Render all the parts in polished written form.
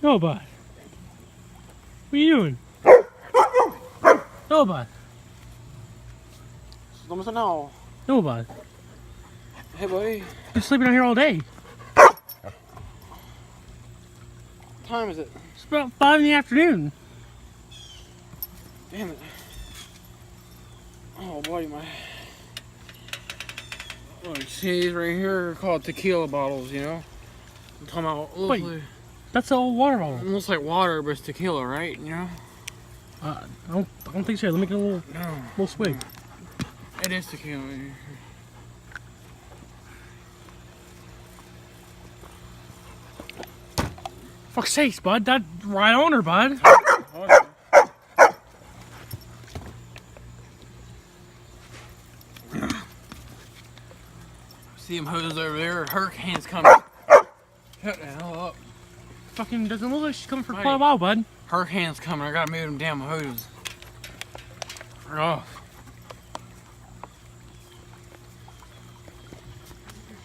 No, bud. What are you doing? No, bud. Vamos now. No, bud. Hey, buddy. You're sleeping out here all day. What time is it? It's about 5 in the afternoon. Damn it. Oh, buddy, my... Oh, you see these right here are called tequila bottles, you know? I'm talking about... Wait, that's an old water bottle. It looks like water, but it's tequila, right? You know? I don't think so. Let me get a little swig. It is tequila. Fuck's sakes, bud. That right on her, bud. See them hoses over there? Hurricane's coming. Shut the hell up. Fucking doesn't look like she's coming for quite a while, bud. Hurricane's coming. I gotta move them damn hoses. Turn off.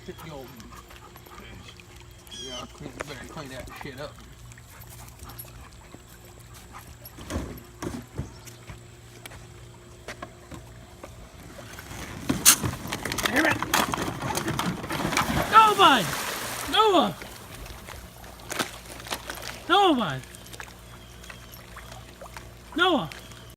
Get the old fish. Yeah, better clean that shit up. Damn it! No, bud! Noah! No, bud! Noah!